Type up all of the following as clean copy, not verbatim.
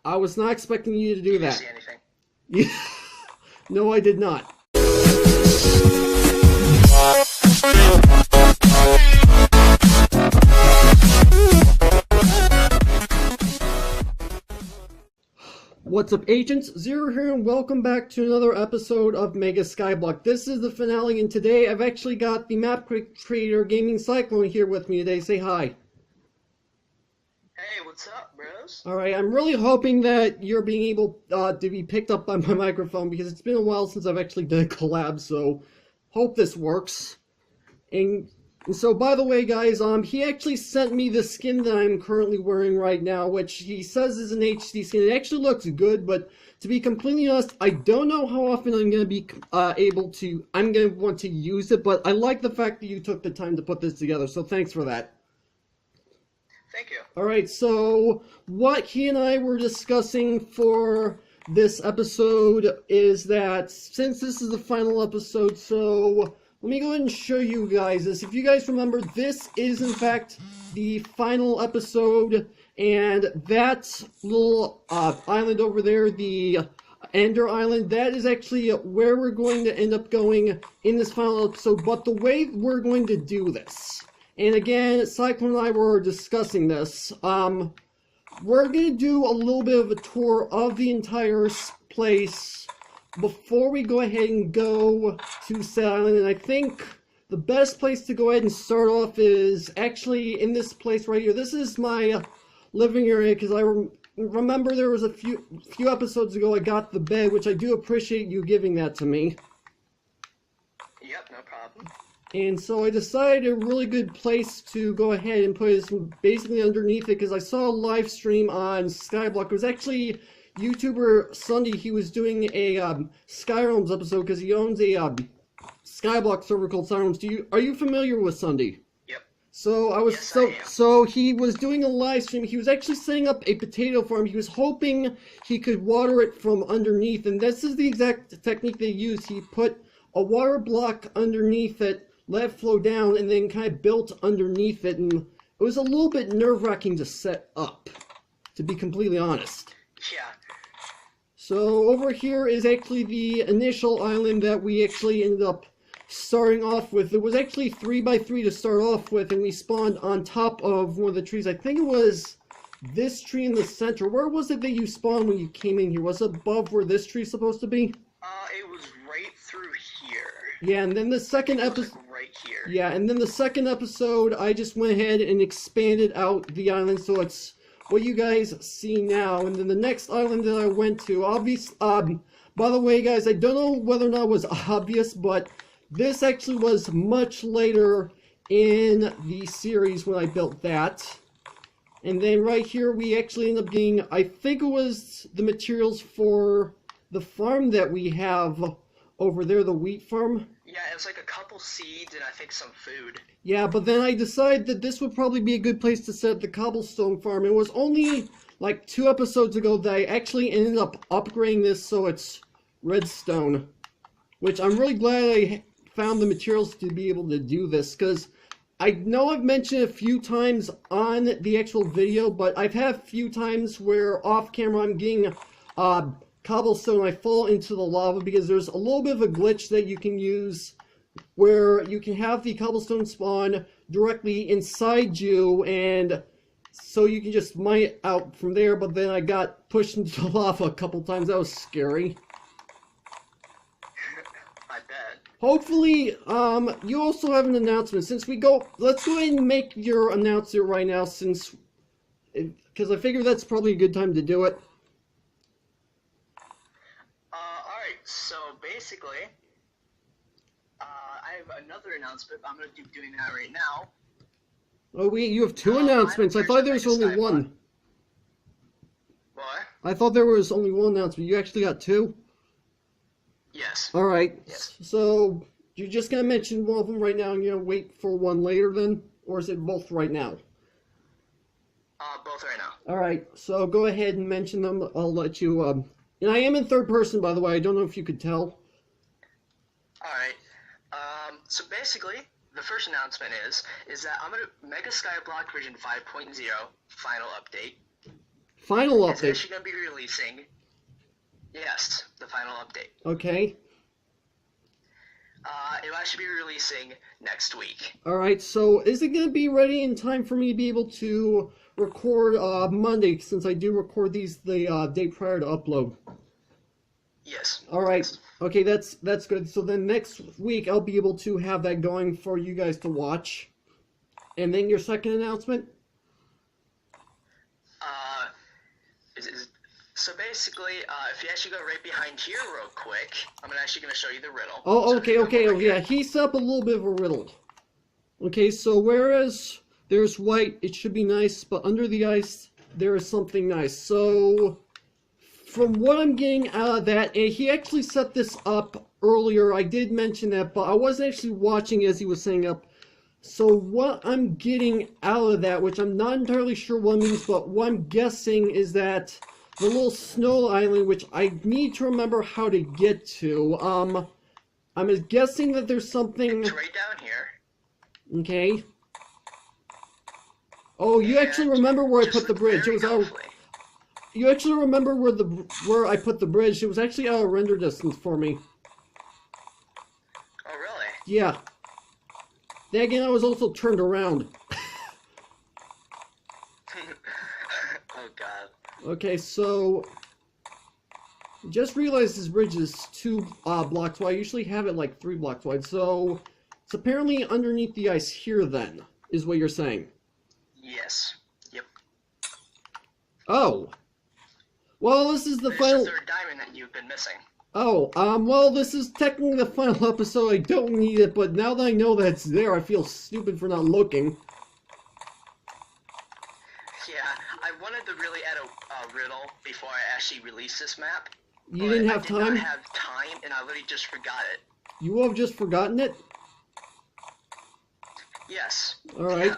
I was not expecting you to do that. Did you see anything? No, I did not. What's up, Agents? Zero here, and welcome back to another episode of Mega Skyblock. This is the finale, and today I've actually got the map creator TheGamingCyclone here with me today. Say hi. Hey, what's up, bros? Alright, I'm really hoping that you're being able to be picked up by my microphone, because it's been a while since I've actually done a collab, so hope this works. And so, by the way, guys, he actually sent me the skin that I'm currently wearing right now, which he says is an HD skin. It actually looks good, but to be completely honest, I don't know how often I'm going to be I'm going to want to use it, but I like the fact that you took the time to put this together, so thanks for that. Thank you. Alright, so what he and I were discussing for this episode is that since this is the final episode, so let me go ahead and show you guys this. If you guys remember, this is in fact the final episode, and that little island over there, the Ender Island, that is actually where we're going to end up going in this final episode. But the way we're going to do this, and again, Cyclone and I were discussing this, we're going to do a little bit of a tour of the entire place before we go ahead and go to Set Island. And I think the best place to go ahead and start off is actually in this place right here. This is my living area, because I remember there was a few episodes ago I got the bed, which I do appreciate you giving that to me. Yep, no problem. And so I decided a really good place to go ahead and put it basically underneath it, because I saw a live stream on Skyblock. It was actually YouTuber Sunday. He was doing a Skyrims episode, because he owns a Skyblock server called Skyrims. Are you familiar with Sunday? Yep. So I was so he was doing a live stream. He was actually setting up a potato farm. He was hoping he could water it from underneath, and this is the exact technique they used. He put a water block underneath it, let it flow down, and then kind of built underneath it, and it was a little bit nerve-wracking to set up, to be completely honest. Yeah. So over here is actually the initial island that we actually ended up starting off with. It was actually 3x3 to start off with, and we spawned on top of one of the trees. I think it was this tree in the center. Where was it that you spawned when you came in here? Was it above where this tree's supposed to be? It was right through here. Yeah, and then the second episode. Like right here. Yeah, and then the second episode, I just went ahead and expanded out the island, so it's what you guys see now. And then the next island that I went to, obviously, by the way, guys, I don't know whether or not it was obvious, but this actually was much later in the series when I built that. And then right here, we actually ended up getting, I think it was the materials for the farm that we have over there, the wheat farm. Yeah, it was like a couple seeds and I think some food. Yeah, but then I decided that this would probably be a good place to set the cobblestone farm. It was only like 2 episodes ago that I actually ended up upgrading this so it's redstone, which I'm really glad I found the materials to be able to do this, because I know I've mentioned it a few times on the actual video, but I've had a few times where off camera I'm getting cobblestone, I fall into the lava, because there's a little bit of a glitch that you can use where you can have the cobblestone spawn directly inside you, and so you can just mine it out from there. But then I got pushed into the lava a couple times. That was scary. I bet. Hopefully, you also have an announcement. Let's go ahead and make your announcement right now, because I figure that's probably a good time to do it. Alright, so basically, I have another announcement. I'm going to be doing that right now. Oh wait, you have 2 announcements. I thought there was only one. What? I thought there was only one announcement. You actually got 2? Yes. Alright, Yes. So you're just going to mention one of them right now and you're going to wait for one later then? Or is it both right now? Both right now. Alright, so go ahead and mention them. I'll let you, and I am in third person, by the way. I don't know if you could tell. Alright. So basically, the first announcement is that I'm going to Mega Skyblock version 5.0 final update. Final It's update. actually going to be releasing. Yes, the final update. Okay. It'll actually be releasing next week. Alright, so is it going to be ready in time for me to be able to record Monday, since I do record these the day prior to upload? Yes. Alright, Yes. okay, that's good. So then next week I'll be able to have that going for you guys to watch. And then your second announcement? So basically, if you actually go right behind here real quick, I'm actually going to show you the riddle. Oh, So okay, if you come over yeah, here- he set up a little bit of a riddle. Okay, so whereas there's white, it should be nice, but under the ice, there is something nice. So, from what I'm getting out of that, and he actually set this up earlier, I did mention that, but I wasn't actually watching as he was setting up. So what I'm getting out of that, which I'm not entirely sure what it means, but what I'm guessing is that the little snow island, which I need to remember how to get to, I'm guessing that there's something... It's right down here. Okay. Oh, you actually remember where I Just put the look bridge. It very was out. carefully. You actually remember where I put the bridge. It was actually out of render distance for me. Oh, really? Yeah. Then again, I was also turned around. Oh, God. Okay, so just realized this bridge is 2 blocks wide. I usually have it like 3 blocks wide. So it's apparently underneath the ice here. Then is what you're saying. Yes. Yep. Oh. Well, this is the There's final. the third diamond that you've been missing. Oh, well, this is technically the final episode. I don't need it, but now that I know that it's there, I feel stupid for not looking. Yeah, I wanted to really add a riddle before I actually released this map. You didn't have I time? did not have time, and I literally just forgot it. You have just forgotten it? Yes. Alright. Yeah.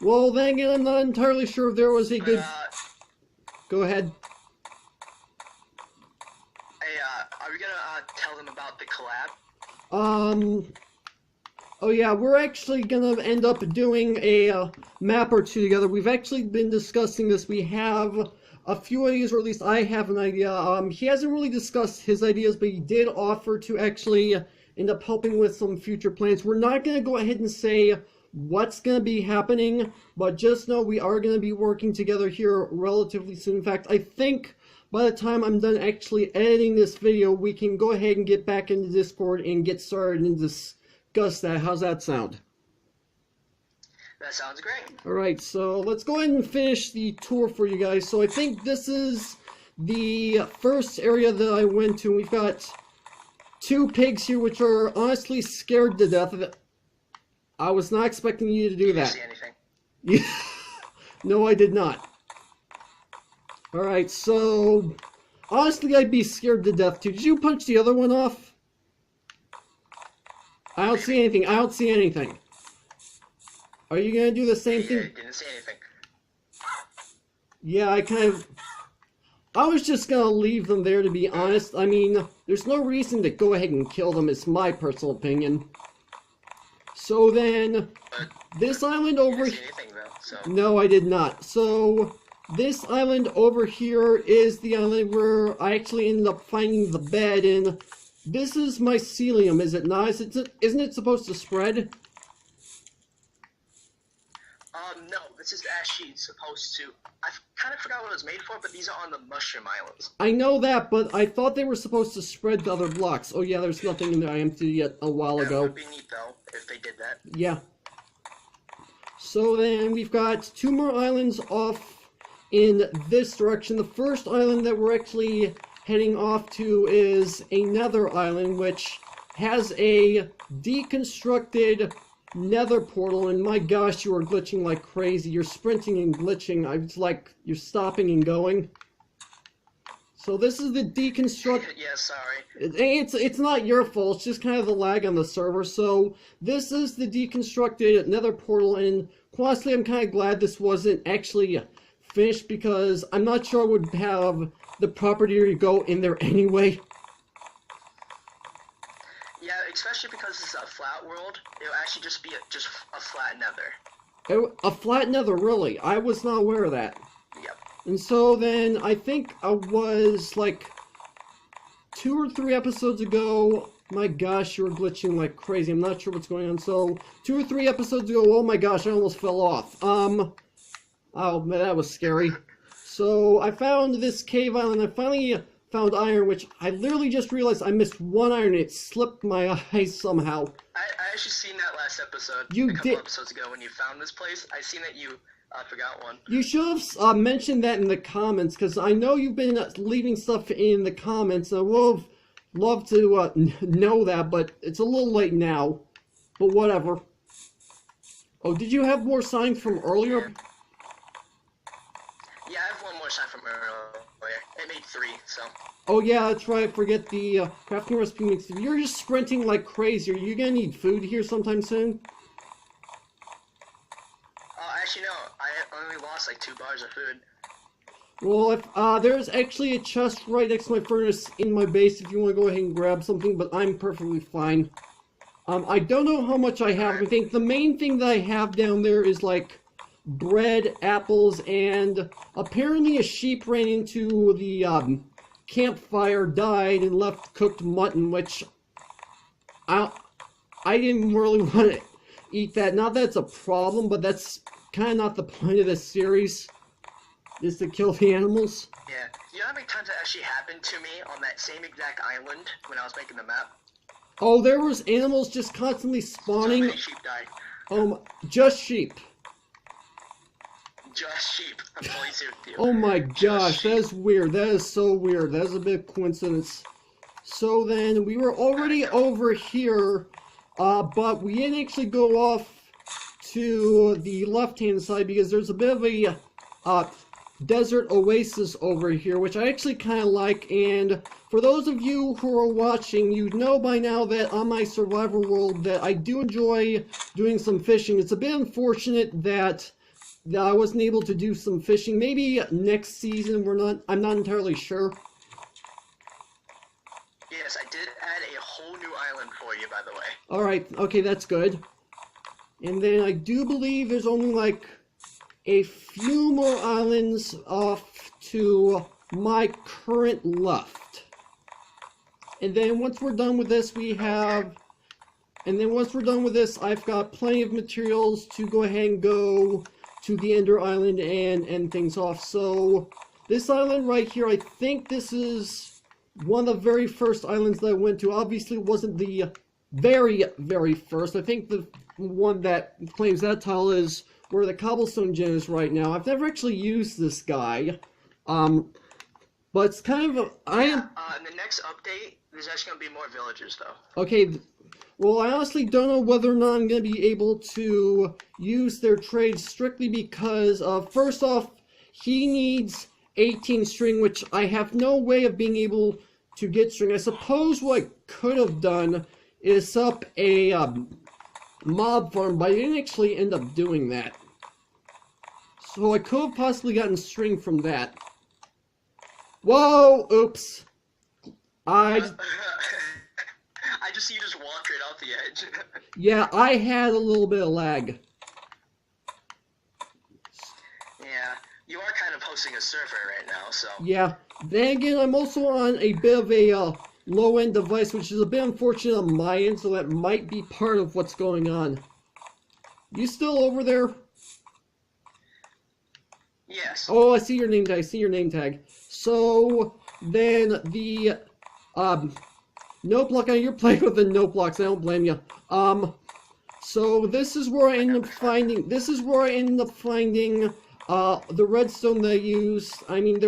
Well, then again, I'm not entirely sure if there was a But, good... Go ahead. hey, are we gonna tell them about the collab? Oh yeah, we're actually gonna end up doing a map or two together. We've actually been discussing this. We have a few ideas, or at least I have an idea. He hasn't really discussed his ideas, but he did offer to actually end up helping with some future plans. We're not gonna go ahead and say what's gonna be happening, but just know we are gonna be working together here relatively soon. In fact, I think by the time I'm done actually editing this video, we can go ahead and get back into Discord and get started and discuss that. How's that sound? That sounds great. Alright, so let's go ahead and finish the tour for you guys. So I think this is the first area that I went to. We've got 2 pigs here, which are honestly scared to death of it. I was not expecting you to do Did you that. see anything? No, I did not. Alright, so honestly, I'd be scared to death too. Did you punch the other one off? I don't see anything. I don't see anything. Are you gonna do the same Yeah, thing? didn't see anything. Yeah, I was just gonna leave them there, to be honest. I mean, there's no reason to go ahead and kill them. It's my personal opinion. So then, But this island you over didn't see anything, though, so... No, I did not. So, this island over here is the island where I actually ended up finding the bed, and this is mycelium, is it not? Isn't it supposed to spread? No, this is actually supposed to... I kind of forgot what it was made for, but these are on the Mushroom Islands. I know that, but I thought they were supposed to spread to other blocks. Oh yeah, there's nothing in there. I emptied it a while That ago. would be neat, though, if they did that. Yeah. So then we've got 2 more islands off in this direction. The first island that we're actually heading off to is another island, which has a deconstructed nether portal, and my gosh, you are glitching like crazy. You're sprinting and glitching. It's like you're stopping and going. So this is the deconstruct. Yeah, sorry. It's not your fault. It's just kind of the lag on the server. So this is the deconstructed nether portal, and honestly, I'm kind of glad this wasn't actually finished, because I'm not sure I would have the property to go in there anyway. Yeah, especially because it's a flat world, it'll actually just be just a flat nether. A flat nether, really? I was not aware of that. Yep. And so then I think I was like 2 or 3 episodes ago. My gosh, you were glitching like crazy. I'm not sure what's going on. So 2 or 3 episodes ago, oh my gosh, I almost fell off. Oh man, that was scary. So I found this cave island. I finally found iron, which I literally just realized I missed 1 iron. It slipped my eyes somehow. I actually seen that last episode. You a couple did. episodes ago when you found this place. I seen that you forgot one. You should have mentioned that in the comments, because I know you've been leaving stuff in the comments. I would have loved to know that, but it's a little late now. But whatever. Oh, did you have more signs from earlier? Yeah, I have one more sign from earlier. It made 3, so. Oh yeah, that's right. I forget the crafting recipe mix. If you're just sprinting like crazy, are you gonna need food here sometime soon? Actually, no. I only lost like 2 bars of food. Well, if there's actually a chest right next to my furnace in my base if you want to go ahead and grab something, but I'm perfectly fine. I don't know how much I have. I think the main thing that I have down there is like bread, apples, and apparently a sheep ran into the campfire, died, and left cooked mutton, which I didn't really want to eat that. Not that it's a problem, but that's kind of not the point of this series, is to kill the animals. Yeah. You know how many times that actually happened to me on that same exact island when I was making the map? Oh, there was animals just constantly spawning. So many sheep died. Just sheep. Just sheep. I'm totally serious with you. Oh my gosh, that is weird. That is so weird. That is a bit of coincidence. So then, we were already over here, but we didn't actually go off to the left-hand side because there's a bit of a desert oasis over here, which I actually kind of like. And for those of you who are watching, you know by now that on my survival world that I do enjoy doing some fishing. It's a bit unfortunate that I wasn't able to do some fishing. Maybe next season, I'm not entirely sure. Yes, I did add a whole new island for you, by the way. Alright, okay, that's good. And then I do believe there's only like a few more islands off to my current left. And then once we're done with this, I've got plenty of materials to go ahead and go to the Ender Island and end things off. So this island right here, I think this is one of the very first islands that I went to. Obviously it wasn't the very, very first. I think the one that claims that title is where the cobblestone gen is right now. I've never actually used this guy. But it's kind of in the next update, there's actually going to be more villagers, though. Okay, well, I honestly don't know whether or not I'm going to be able to use their trades strictly because, first off, he needs 18 string, which I have no way of being able to get string. I suppose what I could have done is set up a mob farm, but I didn't actually end up doing that. So I could have possibly gotten string from that. Whoa! Oops. I just see you just walk right off the edge. Yeah, I had a little bit of lag. Yeah, you are kind of hosting a server right now, so... Yeah. Then again, I'm also on a bit of a low-end device, which is a bit unfortunate on my end, so that might be part of what's going on. You still over there? Yes. Oh, I see your name tag. So, then the, note block, you're playing with the note blocks, I don't blame you. So this is where I ended up finding, the redstone that I used. I mean,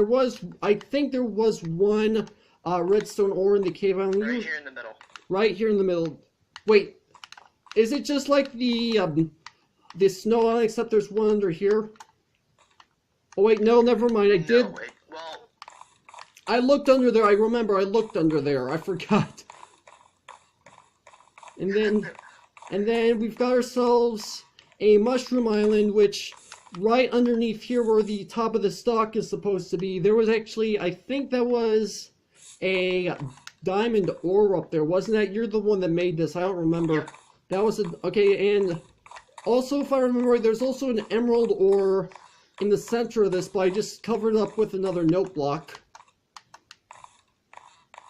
I think there was one, redstone ore in the cave island. Right here in the middle. Right here in the middle. Wait, is it just like the snow island, except there's one under here? Oh wait, no, never mind, I looked under there, I remember I looked under there, I forgot. And then we've got ourselves a mushroom island, which right underneath here where the top of the stalk is supposed to be, there was actually, I think that was a diamond ore up there, wasn't that? You're the one that made this, I don't remember. That was okay, and also if I remember right, there's also an emerald ore in the center of this, but I just covered it up with another note block.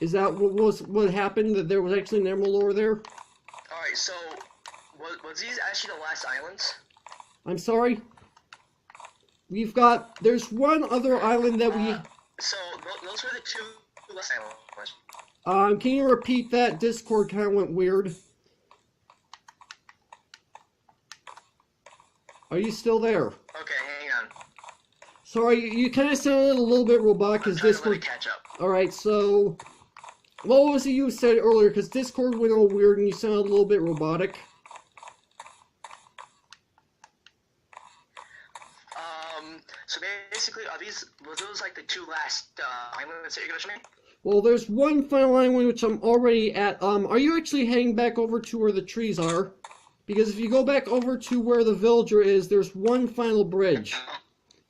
Is that what happened? That there was actually an emerald ore there? Alright, so was these actually the last islands? I'm sorry? There's one other island that we... So, those were the two last islands. Can you repeat that? Discord kind of went weird. Are you still there? Okay, hang on. Sorry, you kind of sounded a little bit robotic because Discord... catch up. Alright, so... What was it you said earlier? Because Discord went all weird and you sounded a little bit robotic. So basically, were those like the two last islands that you're gonna show me? Well, there's one final island which I'm already at. Are you actually heading back over to where the trees are? Because if you go back over to where the villager is, there's one final bridge.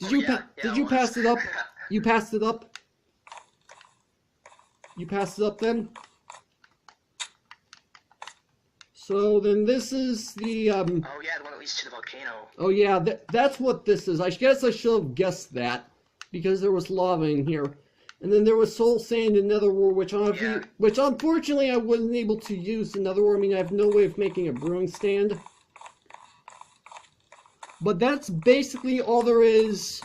Did you pass it up? You passed it up? You passed it up then? So then this is the Oh yeah, the one that leads to the volcano. Oh yeah, that's what this is. I guess I should have guessed that because there was lava in here, and then there was soul sand in Netherworld, which unfortunately I wasn't able to use in Netherworld. I mean, I have no way of making a brewing stand. But that's basically all there is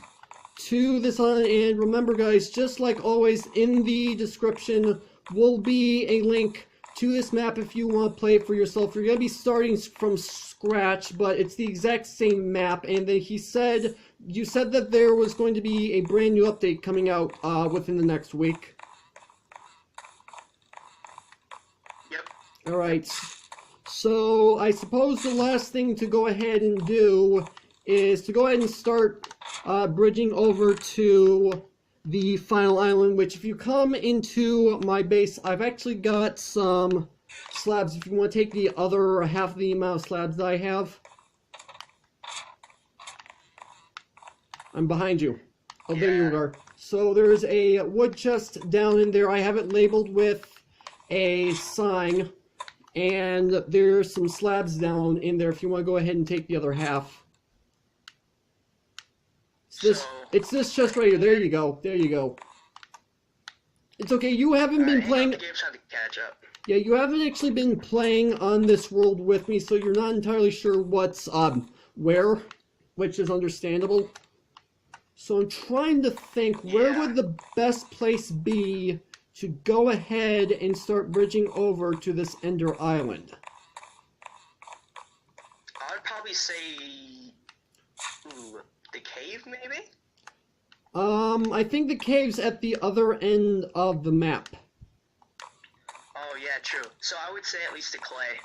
to this island. And remember, guys, just like always, in the description will be a link to this map if you want to play it for yourself. You're going to be starting from scratch, but it's the exact same map. And then you said that there was going to be a brand new update coming out within the next week. Yep. Alright. So I suppose the last thing to go ahead and do is to go ahead and start bridging over to the final island, which if you come into my base, I've actually got some slabs if you want to take the other half of the amount of slabs that I have. I'm behind you. Oh, there you are. So there's a wood chest down in there. I have it labeled with a sign, and there's some slabs down in there if you want to go ahead and take the other half. It's this chest right here. There you go. There you go. It's okay. You haven't been playing. The game's trying to catch up. Yeah, you haven't actually been playing on this world with me, so you're not entirely sure what's where, which is understandable. So I'm trying to think, where would the best place be to go ahead and start bridging over to this Ender Island? I'd probably say the cave, maybe? I think the cave's at the other end of the map. Oh yeah, true. So I would say at least the clay.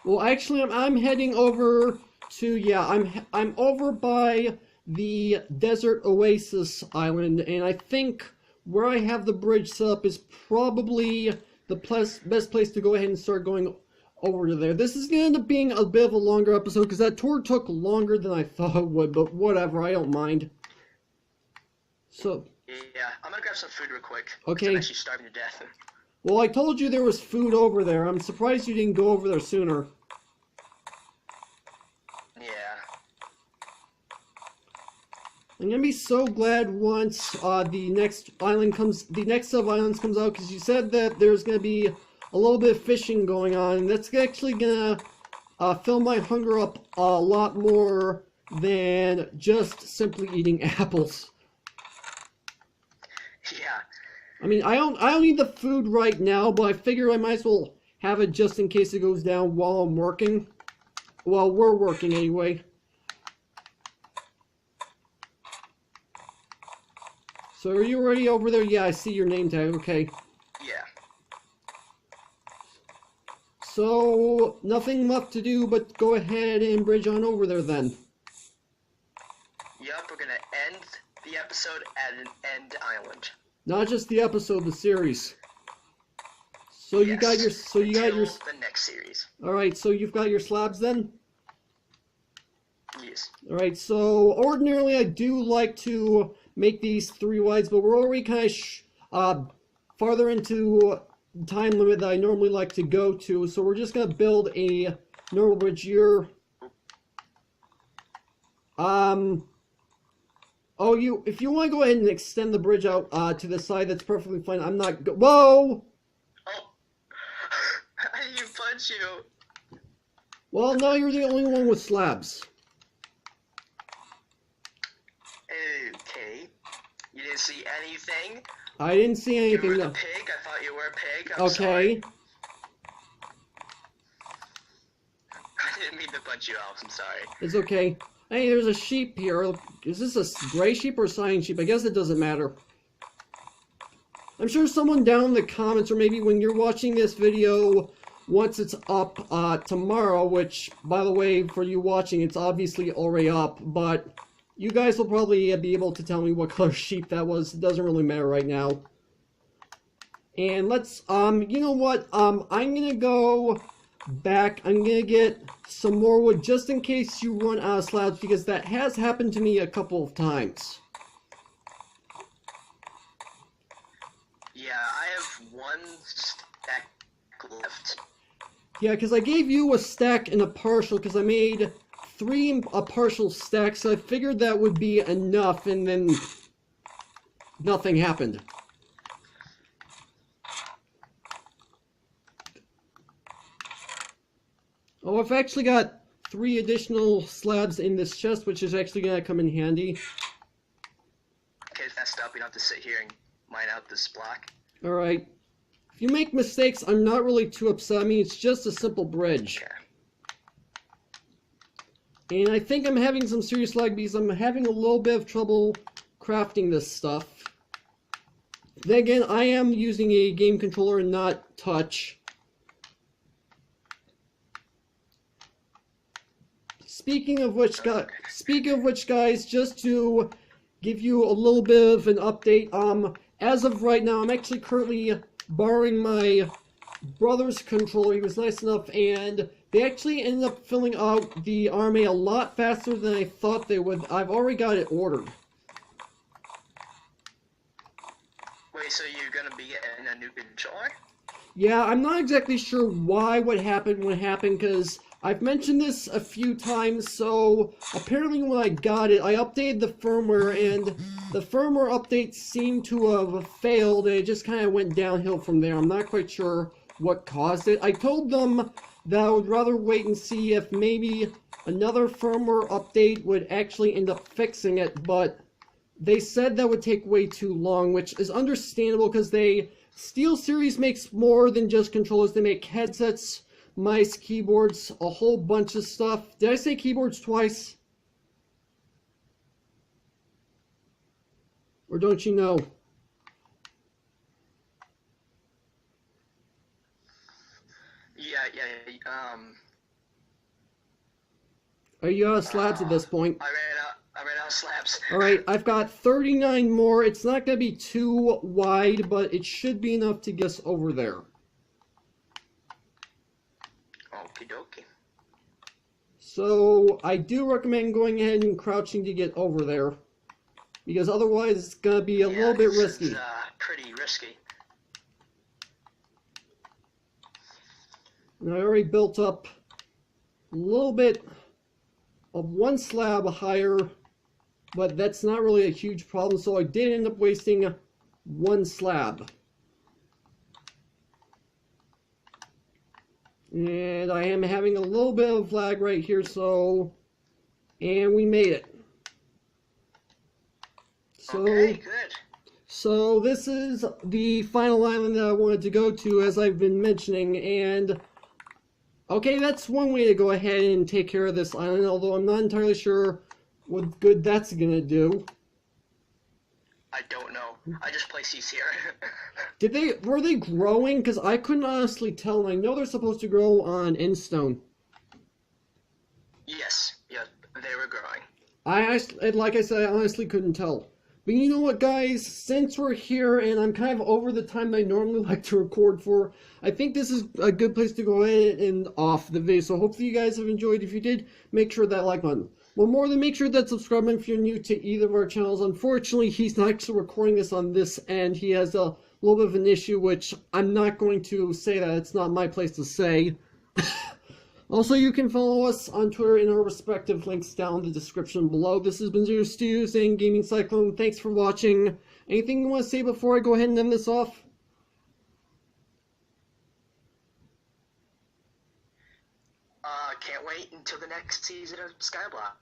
Well, actually, I'm heading over to, I'm over by the Desert Oasis Island, and I think where I have the bridge set up is probably the best place to go ahead and start going over to there. This is going to end up being a bit of a longer episode, because that tour took longer than I thought it would, but whatever, I don't mind. So... Yeah, I'm gonna grab some food real quick. Okay. I'm actually starving to death. Well, I told you there was food over there. I'm surprised you didn't go over there sooner. Yeah. I'm gonna be so glad once the next set of islands comes out, because you said that there's gonna be a little bit of fishing going on, and that's actually gonna fill my hunger up a lot more than just simply eating apples. Yeah. I mean, I don't need the food right now, but I figure I might as well have it just in case it goes down while I'm working. Well, we're working anyway. So are you already over there? Yeah, I see your name tag. Okay. Yeah. So, nothing left to do but go ahead and bridge on over there then. Yup, we're gonna end the episode at an end island. Not just the episode, the series. So you got your the next series. Alright, so you've got your slabs then? Yes. Alright, so ordinarily I do like to make these 3 wides, but we're already kind of farther into the time limit that I normally like to go to, so we're just going to build a normal bridge here. Oh, if you want to go ahead and extend the bridge out to the side, that's perfectly fine. I'm not. Whoa! Oh, I didn't even punch you. Well, now you're the only one with slabs. Okay. You didn't see anything? I didn't see anything. You were No. the pig? I thought you were a pig. I'm Okay. sorry. I didn't mean to punch you off. I'm sorry. It's okay. Hey, there's a sheep here. Is this a gray sheep or cyan sheep? I guess it doesn't matter. I'm sure someone down in the comments, or maybe when you're watching this video, once it's up tomorrow, which, by the way, for you watching, it's obviously already up, but you guys will probably be able to tell me what color sheep that was. It doesn't really matter right now. And let's, you know what, I'm gonna go back. I'm gonna get some more wood just in case you run out of slabs, because that has happened to me a couple of times. Yeah, I have one stack left. Yeah, because I gave you a stack and a partial, because I made 3 a partial stack, so I figured that would be enough, and then nothing happened. Oh, I've actually got 3 additional slabs in this chest, which is actually going to come in handy. Okay, messed up. You don't have to sit here and mine out this block. Alright. If you make mistakes, I'm not really too upset. I mean, it's just a simple bridge. Okay. And I think I'm having some serious lag because I'm having a little bit of trouble crafting this stuff. Then again, I am using a game controller and not touch. Speaking of which, guys, just to give you a little bit of an update, as of right now, I'm actually currently borrowing my brother's controller. He was nice enough, and they actually ended up filling out the RMA a lot faster than I thought they would. I've already got it ordered. Wait, so you're gonna be getting a new controller? Yeah, I'm not exactly sure why what happened, because I've mentioned this a few times. So apparently when I got it, I updated the firmware, and the firmware update seemed to have failed, and it just kind of went downhill from there. I'm not quite sure what caused it. I told them that I would rather wait and see if maybe another firmware update would actually end up fixing it, but they said that would take way too long, which is understandable because SteelSeries makes more than just controllers. They make headsets, mice, keyboards, a whole bunch of stuff. Did I say keyboards twice? Or don't you know? Yeah, Are you out of slabs at this point? I ran out of slabs. Alright, I've got 39 more. It's not going to be too wide, but it should be enough to get us over there. Okie dokie. So, I do recommend going ahead and crouching to get over there, because otherwise it's going to be a little bit risky. It's pretty risky. And I already built up a little bit of one slab higher, but that's not really a huge problem, so I did end up wasting one slab. And I am having a little bit of lag right here, and we made it. Okay, good. So this is the final island that I wanted to go to, as I've been mentioning, and okay, that's one way to go ahead and take care of this island, although I'm not entirely sure what good that's gonna do. I don't know. I just place these here. Were they growing? Because I couldn't honestly tell, and I know they're supposed to grow on endstone. Yes, they were growing. Like I said, I honestly couldn't tell. But you know what, guys? Since we're here, and I'm kind of over the time I normally like to record for, I think this is a good place to go ahead and off the video. So hopefully you guys have enjoyed. If you did, make sure that like button. Well, more than make sure that subscribe if you're new to either of our channels. Unfortunately, he's not actually recording this on this end. He has a little bit of an issue, which I'm not going to say that. It's not my place to say. Also, you can follow us on Twitter in our respective links down in the description below. This has been Zero Studios and Gaming Cyclone. Thanks for watching. Anything you want to say before I go ahead and end this off? Can't wait until the next season of Skyblock.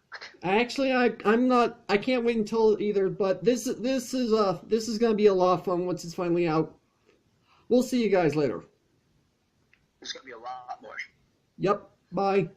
Actually, I'm not. I can't wait until either. But this is gonna be a lot of fun once it's finally out. We'll see you guys later. There's gonna be a lot more. Yep. Bye.